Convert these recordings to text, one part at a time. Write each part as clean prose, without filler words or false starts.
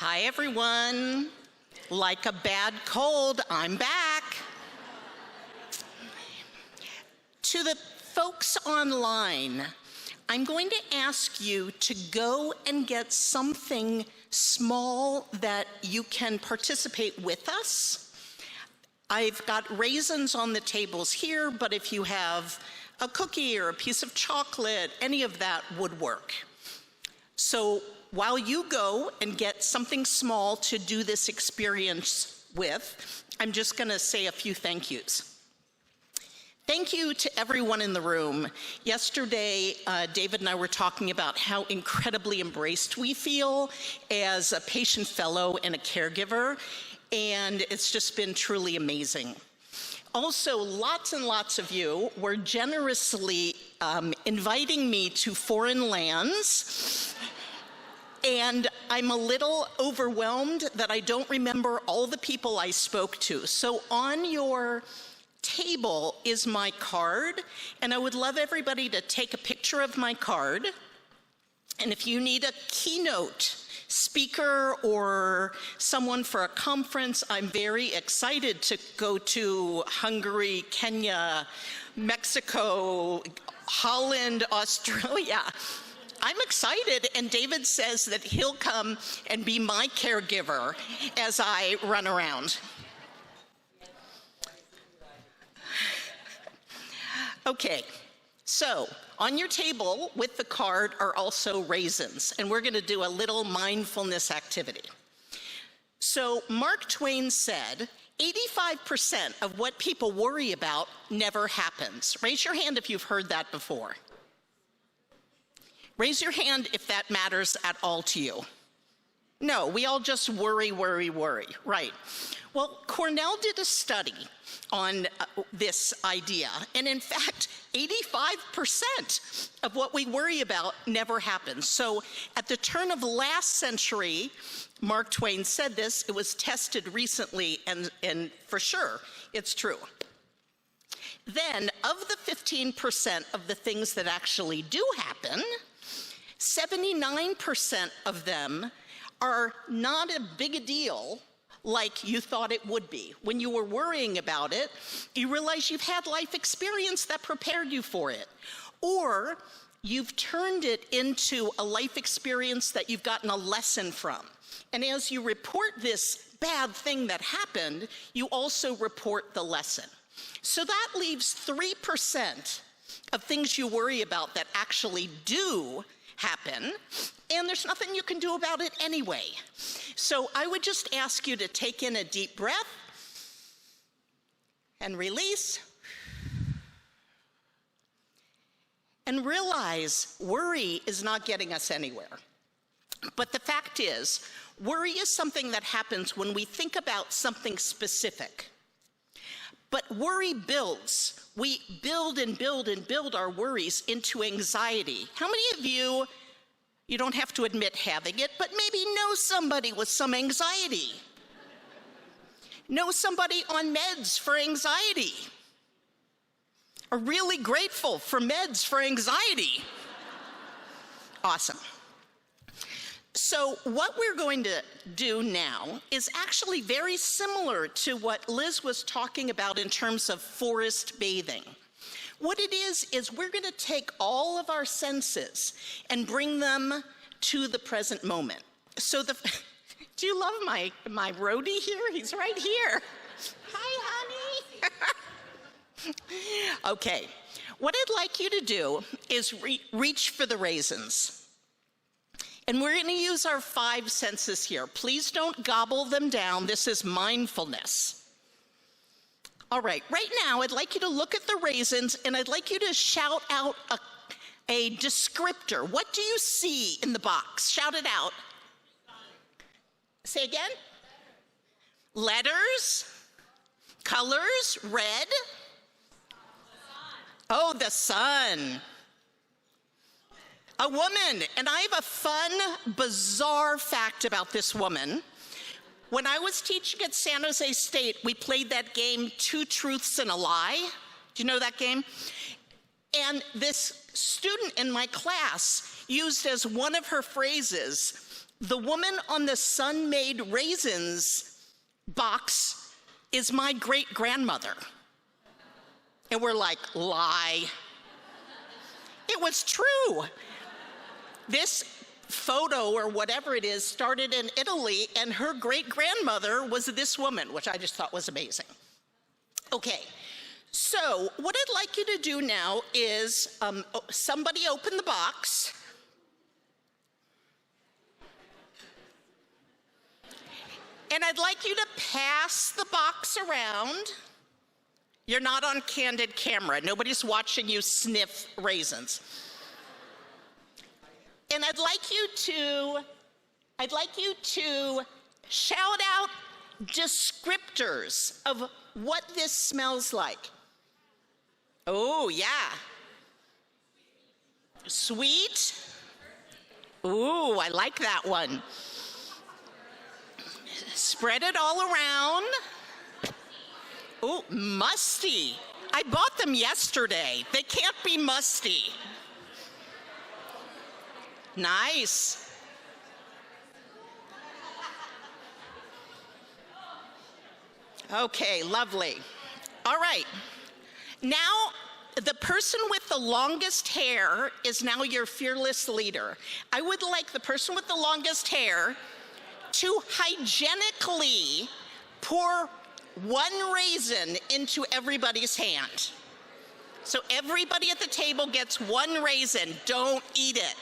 Hi, everyone. Like a bad cold, I'm back. To the folks online, I'm going to ask you to go and get something small that you can participate with us. I've got raisins on the tables here, but if you have a cookie or a piece of chocolate, any of that would work. So while you go and get something small to do this experience with, I'm just going to say a few thank yous. Thank you to everyone in the room. Yesterday, David and I were talking about how incredibly embraced we feel as a patient fellow and a caregiver, and it's just been truly amazing. Also, lots and lots of you were generously inviting me to foreign lands, and I'm a little overwhelmed that I don't remember all the people I spoke to. So on your table is my card, and I would love everybody to take a picture of my card. And if you need a keynote speaker or someone for a conference, I'm very excited to go to Hungary, Kenya, Mexico, Holland, Australia. I'm excited, and David says that he'll come and be my caregiver as I run around. Okay, so on your table with the card are also raisins, and we're going to do a little mindfulness activity. So Mark Twain said, 85% of what people worry about never happens. Raise your hand if you've heard that before. Raise your hand if that matters at all to you. No, we all just worry, right. Well, Cornell did a study on this idea, and in fact, 85% of what we worry about never happens. So at the turn of last century, Mark Twain said this, it was tested recently, and for sure, it's true. Then, of the 15% of the things that actually do happen, 79% of them are not a big a deal like you thought it would be. When you were worrying about it, you realize you've had life experience that prepared you for it. Or you've turned it into a life experience that you've gotten a lesson from. And as you report this bad thing that happened, you also report the lesson. So that leaves 3% of things you worry about that actually do happen, and there's nothing you can do about it anyway. So I would just ask you to take in a deep breath and release, and realize worry is not getting us anywhere. But the fact is, worry is something that happens when we think about something specific. But worry builds. We build and build and build our worries into anxiety. How many of you don't have to admit having it, but maybe know somebody with some anxiety? Know somebody on meds for anxiety? Are really grateful for meds for anxiety? Awesome. So what we're going to do now is actually very similar to what Liz was talking about in terms of forest bathing. What it is we're going to take all of our senses and bring them to the present moment. So do you love my roadie here? He's right here. Hi, honey. Okay, what I'd like you to do is reach for the raisins. And we're going to use our 5 senses here. Please don't gobble them down. This is mindfulness. All right, right now, I'd like you to look at the raisins, and I'd like you to shout out a descriptor. What do you see in the box? Shout it out. Say again. Letters, colors, red. Oh, the sun. A woman, and I have a fun, bizarre fact about this woman. When I was teaching at San Jose State, we played that game, 2 Truths and a Lie. Do you know that game? And this student in my class used as one of her phrases, The woman on the Sun-Made Raisins box is my great-grandmother. And we're like, lie. It was true. This photo or whatever it is started in Italy, and her great-grandmother was this woman, which I just thought was amazing. Okay, so what I'd like you to do now is somebody open the box. And I'd like you to pass the box around. You're not on candid camera. Nobody's watching you sniff raisins. And I'd like you to shout out descriptors of what this smells like. Oh, yeah. Sweet. Ooh, I like that one. Spread it all around. Ooh, musty. I bought them yesterday. They can't be musty. Nice. Okay, lovely. All right. Now, the person with the longest hair is now your fearless leader. I would like the person with the longest hair to hygienically pour one raisin into everybody's hand. So everybody at the table gets one raisin. Don't eat it.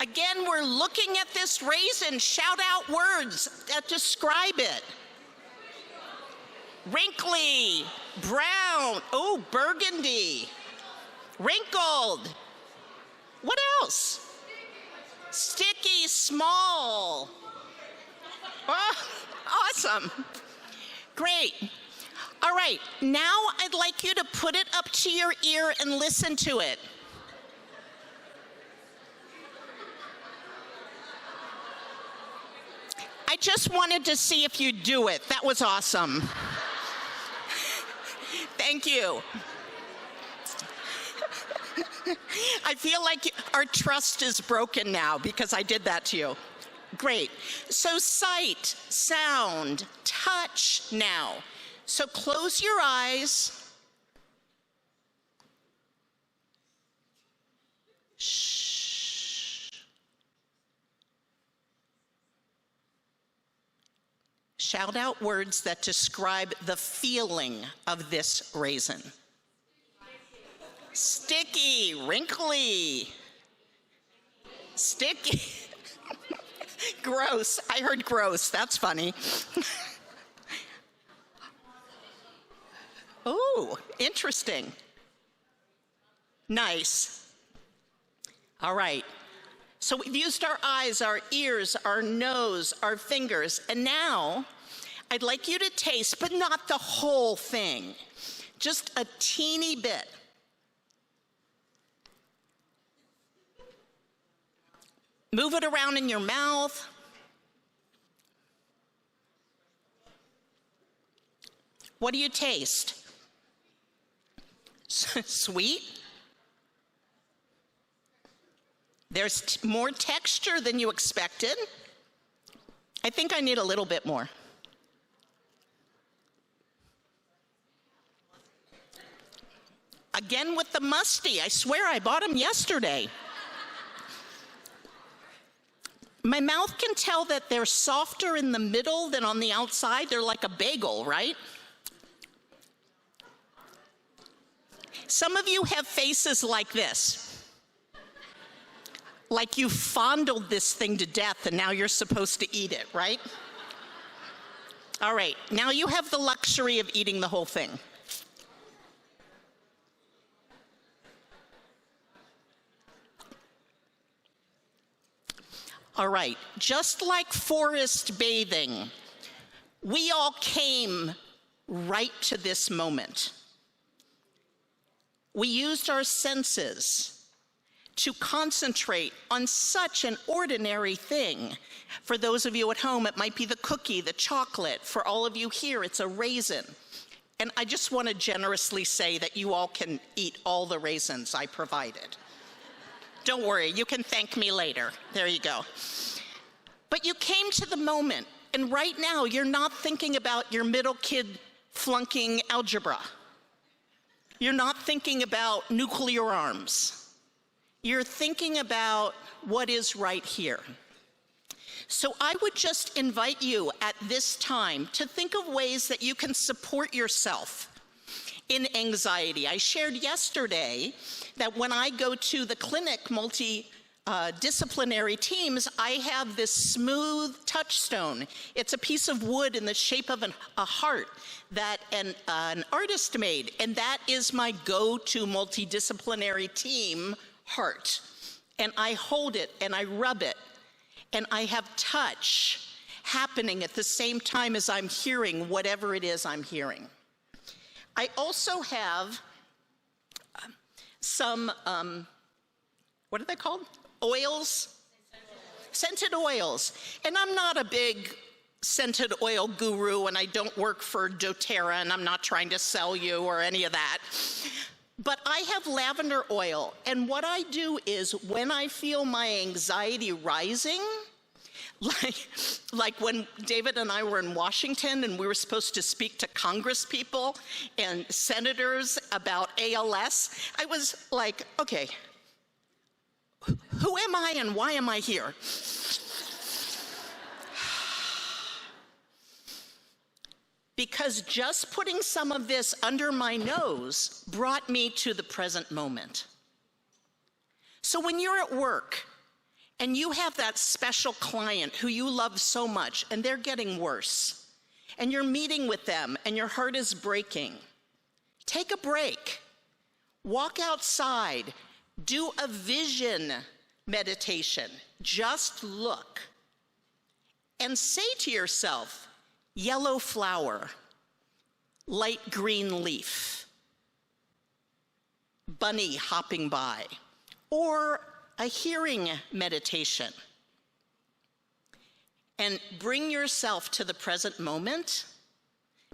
Again, we're looking at this raisin. Shout out words that describe it. Wrinkly, brown, oh, burgundy, wrinkled. What else? Sticky, small. Oh, awesome. Great. All right, now I'd like you to put it up to your ear and listen to it. I just wanted to see if you'd do it. That was awesome. Thank you. I feel like our trust is broken now because I did that to you. Great. So sight, sound, touch now. So close your eyes. Shh. Shout out words that describe the feeling of this raisin. Sticky, wrinkly, sticky, gross. I heard gross, that's funny. Oh, interesting. Nice. All right. So we've used our eyes, our ears, our nose, our fingers, and now I'd like you to taste, but not the whole thing, just a teeny bit. Move it around in your mouth. What do you taste? Sweet? There's more texture than you expected. I think I need a little bit more. Again with the musty. I swear I bought them yesterday. My mouth can tell that they're softer in the middle than on the outside. They're like a bagel, right? Some of you have faces like this. Like you fondled this thing to death and now you're supposed to eat it, right? All right, now you have the luxury of eating the whole thing. All right, just like forest bathing, we all came right to this moment. We used our senses to concentrate on such an ordinary thing. For those of you at home, it might be the cookie, the chocolate. For all of you here, it's a raisin. And I just want to generously say that you all can eat all the raisins I provided. Don't worry, you can thank me later. There you go. But you came to the moment, and right now you're not thinking about your middle kid flunking algebra. You're not thinking about nuclear arms. You're thinking about what is right here. So I would just invite you at this time to think of ways that you can support yourself in anxiety. I shared yesterday that when I go to the clinic, multidisciplinary teams, I have this smooth touchstone. It's a piece of wood in the shape of a heart that an artist made, and that is my go-to multidisciplinary team heart. And I hold it and I rub it, and I have touch happening at the same time as I'm hearing whatever it is I'm hearing. I also have some, what are they called? Oils? Scented oils. And I'm not a big scented oil guru, and I don't work for doTERRA, and I'm not trying to sell you or any of that. But I have lavender oil, and what I do is when I feel my anxiety rising, like when David and I were in Washington and we were supposed to speak to Congress people and senators about ALS, I was like, okay, who am I and why am I here? Because just putting some of this under my nose brought me to the present moment. So when you're at work, and you have that special client who you love so much, and they're getting worse, and you're meeting with them, and your heart is breaking, take a break. Walk outside. Do a vision meditation. Just look. And say to yourself, yellow flower, light green leaf, bunny hopping by, or a hearing meditation. And bring yourself to the present moment,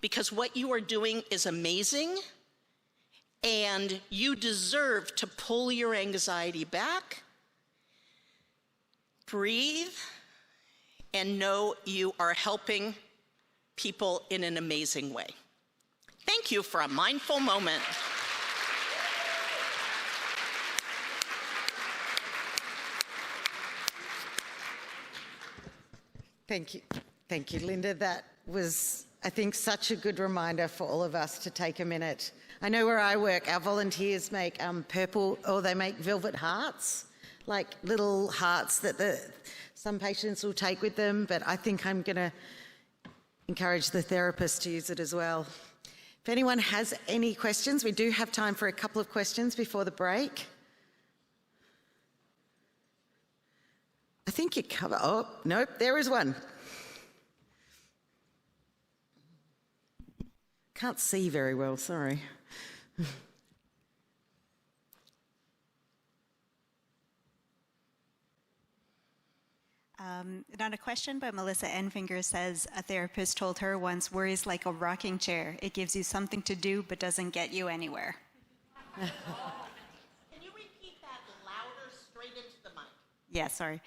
because what you are doing is amazing, and you deserve to pull your anxiety back, breathe, and know you are helping people in an amazing way. Thank you for a mindful moment. Thank you, Linda. That was, I think, such a good reminder for all of us to take a minute. I know where I work, our volunteers make purple, or they make velvet hearts, like little hearts that some patients will take with them, but I think I'm going to encourage the therapists to use it as well. If anyone has any questions, we do have time for a couple of questions before the break. I think you cover, oh, nope, there is one. Can't see very well, sorry. Not a question, but Melissa Enfinger says a therapist told her once, worry's like a rocking chair. It gives you something to do, but doesn't get you anywhere. Can you repeat that louder, straight into the mic? Yeah, sorry.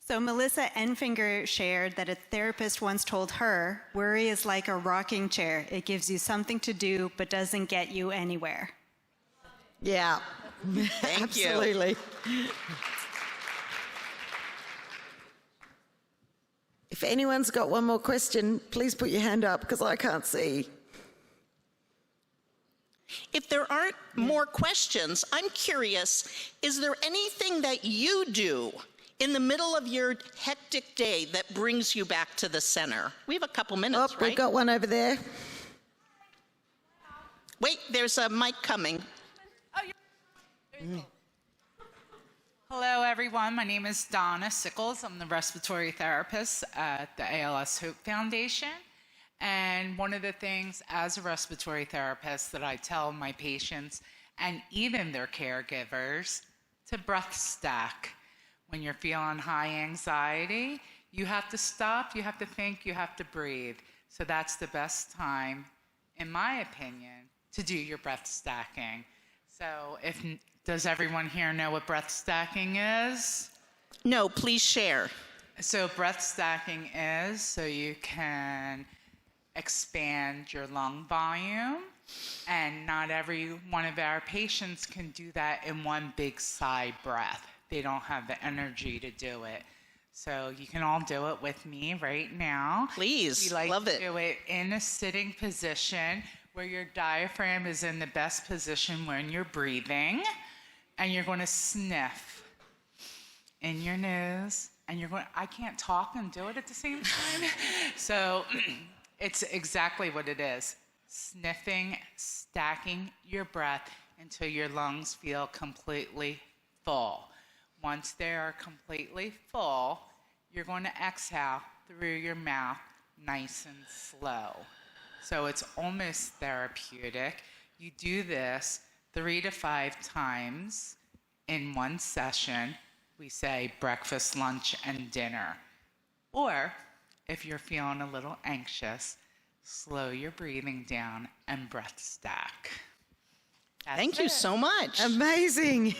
So Melissa Enfinger shared that a therapist once told her, worry is like a rocking chair. It gives you something to do, but doesn't get you anywhere. Yeah, Thank you. absolutely. If anyone's got one more question, please put your hand up because I can't see. If there aren't more questions, I'm curious, is there anything that you do in the middle of your hectic day that brings you back to the center? We have a couple minutes, right? We've got one over there. Wait, there's a mic coming. Hello, everyone. My name is Donna Sickles. I'm the respiratory therapist at the ALS Hope Foundation. And one of the things as a respiratory therapist that I tell my patients and even their caregivers to breath stack. When you're feeling high anxiety, you have to stop, you have to think, you have to breathe. So that's the best time, in my opinion, to do your breath stacking. So does everyone here know what breath stacking is? No, please share. So breath stacking is so you can expand your lung volume, and not every one of our patients can do that in one big sigh breath. They don't have the energy to do it. So you can all do it with me right now. Please, We like love to it. do it in a sitting position where your diaphragm is in the best position when you're breathing, and you're going to sniff in your nose, and I can't talk and do it at the same time. So it's exactly what it is. Sniffing, stacking your breath until your lungs feel completely full. Once they are completely full, you're going to exhale through your mouth nice and slow. So it's almost therapeutic. You do this 3 to 5 times in one session. We say breakfast, lunch, and dinner. Or if you're feeling a little anxious, slow your breathing down and breath stack. Thank you so much. Amazing.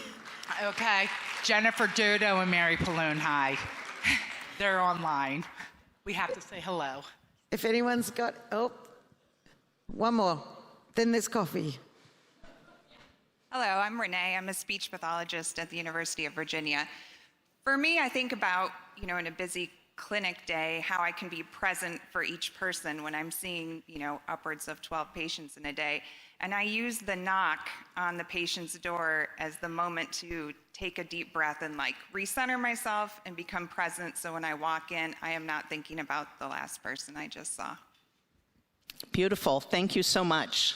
Okay, Jennifer Dodo and Mary Paloon, hi. They're online. We have to say hello. If anyone's got, one more, then there's coffee. Hello, I'm Renee. I'm a speech pathologist at the University of Virginia. For me, I think about, in a busy clinic day, how I can be present for each person when I'm seeing, upwards of 12 patients in a day. And I use the knock on the patient's door as the moment to take a deep breath and recenter myself and become present. So when I walk in, I am not thinking about the last person I just saw. Beautiful. Thank you so much.